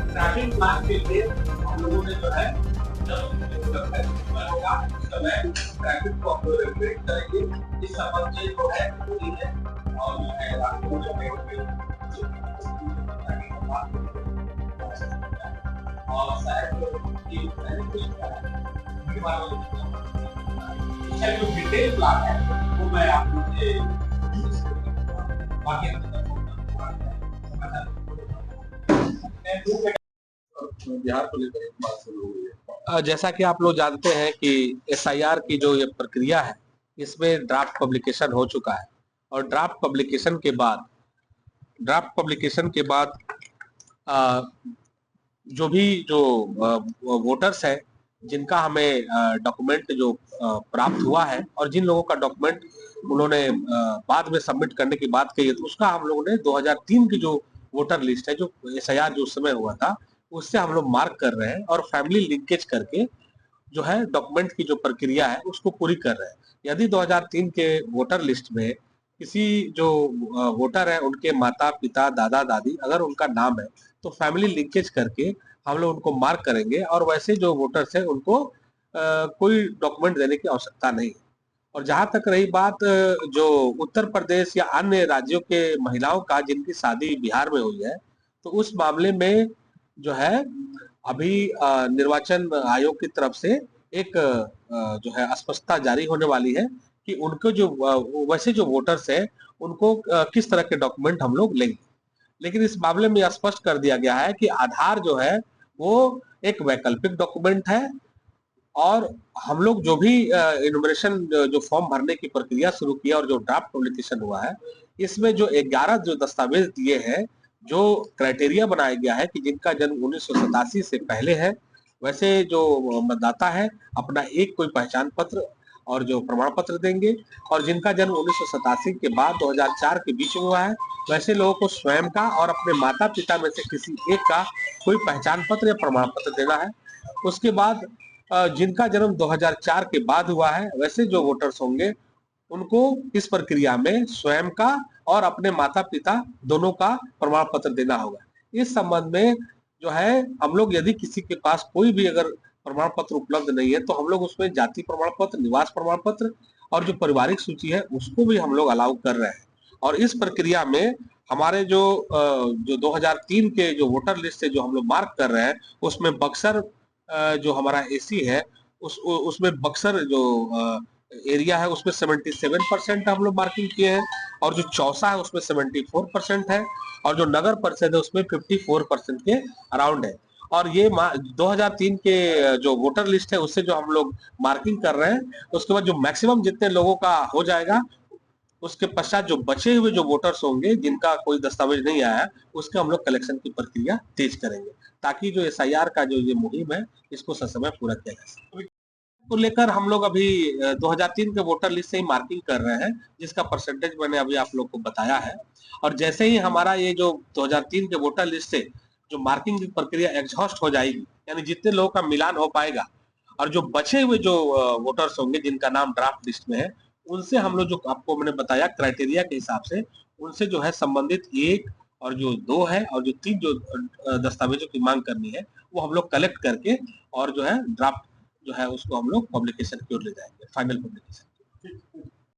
Traffic plan के लिए हम लोगों ने जो है होगा उस समय ट्रैफिक को हम लोग रेगुलेट करेंगे। इस संबंध में जो है और जो है रास्ते और शायद जो डिटेल प्लान है वो मैं आपको बिहार को लेकर एक बात शुरू हुई है। जैसा कि आप लोग जानते हैं कि एसआईआर की जो ये प्रक्रिया है इसमें ड्राफ्ट पब्लिकेशन हो चुका है और ड्राफ्ट पब्लिकेशन के बाद जो भी वोटर्स है जिनका हमें डॉक्यूमेंट जो प्राप्त हुआ है और जिन लोगों का डॉक्यूमेंट उन्होंने बाद में सबमिट करने की बात कही है तो उसका हम लोगों ने 2003 की जो वोटर लिस्ट है जो एसआईआर जो उस समय हुआ था उससे हम लोग मार्क कर रहे हैं और फैमिली लिंकेज करके जो है डॉक्यूमेंट की जो प्रक्रिया है उसको पूरी कर रहे हैं। यदि 2003 के वोटर लिस्ट में किसी जो वोटर है उनके माता पिता दादा दादी अगर उनका नाम है तो फैमिली लिंकेज करके हम लोग उनको मार्क करेंगे और वैसे जो वोटर्स है उनको कोई डॉक्यूमेंट देने की आवश्यकता नहीं है। और जहां तक रही बात जो उत्तर प्रदेश या अन्य राज्यों के महिलाओं का जिनकी शादी बिहार में हुई है तो उस मामले में जो है अभी निर्वाचन आयोग की तरफ से एक जो है स्पष्टता जारी होने वाली है कि उनको जो वैसे जो वोटर्स है उनको किस तरह के डॉक्यूमेंट हम लोग लेंगे। लेकिन इस मामले में स्पष्ट कर दिया गया है कि आधार जो है वो एक वैकल्पिक डॉक्यूमेंट है और हम लोग जो भी इनुमरेशन जो फॉर्म भरने की प्रक्रिया शुरू किया और जो ड्राफ्ट पब्लिकेशन हुआ है इसमें जो 11 जो दस्तावेज दिए हैं जो क्राइटेरिया बनाया गया है कि जिनका जन्म 1987 से पहले है वैसे जो मतदाता है अपना एक कोई पहचान पत्र और जो प्रमाण पत्र देंगे और जिनका जन्म 1987 के बाद 2004 के बीच में हुआ है वैसे लोगों को स्वयं का और अपने माता पिता में से किसी एक का कोई पहचान पत्र या प्रमाण पत्र देना है। उसके बाद जिनका जन्म 2004 के बाद हुआ है वैसे जो वोटर्स होंगे उनको इस प्रक्रिया में स्वयं का और अपने माता पिता दोनों का प्रमाण पत्र देना होगा। इस संबंध में जो है हम लोग यदि किसी के पास कोई भी अगर प्रमाण पत्र उपलब्ध नहीं है तो हम लोग उसमें जाति प्रमाण पत्र निवास प्रमाण पत्र और जो पारिवारिक सूची है उसको भी हम लोग अलाउ कर रहे हैं। और इस प्रक्रिया में हमारे जो 2003 के जो वोटर लिस्ट से जो हम लोग मार्क कर रहे हैं उसमें बक्सर जो हमारा एसी है उसमें बक्सर जो एरिया है उसमें 77% हम लोग मार्किंग किए हैं और जो चौसा है उसमें 74% है और जो नगर परिषद है उसमें 54% के अराउंड है। और ये 2003 के जो वोटर लिस्ट है उससे जो हम लोग मार्किंग कर रहे हैं उसके बाद जो मैक्सिमम जितने लोगों का हो जाएगा उसके पश्चात जो बचे हुए जो वोटर्स होंगे जिनका कोई दस्तावेज नहीं आया उसके हम लोग कलेक्शन की प्रक्रिया तेज करेंगे ताकि जो एसआईआर का जो ये मुहिम है इसको ससमय पूरा किया जा सके। को लेकर हम लोग अभी 2003 के वोटर लिस्ट से ही मार्किंग कर रहे हैं जिसका परसेंटेज मैंने अभी आप लोग को बताया है। और जैसे ही हमारा ये जो 2003 के वोटर लिस्ट से जो मार्किंग की प्रक्रिया एग्जॉस्ट हो जाएगी यानी जितने लोगों का मिलान हो पाएगा और जो बचे हुए जो वोटर्स होंगे जिनका नाम ड्राफ्ट लिस्ट में है उनसे हम लोग जो आपको मैंने बताया क्राइटेरिया के हिसाब से उनसे जो है संबंधित एक और जो दो है और जो तीन जो दस्तावेजों की मांग करनी है वो हम लोग कलेक्ट करके और जो है ड्राफ्ट जो है उसको हम लोग पब्लिकेशन की ओर ले जाएंगे फाइनल पब्लिकेशन।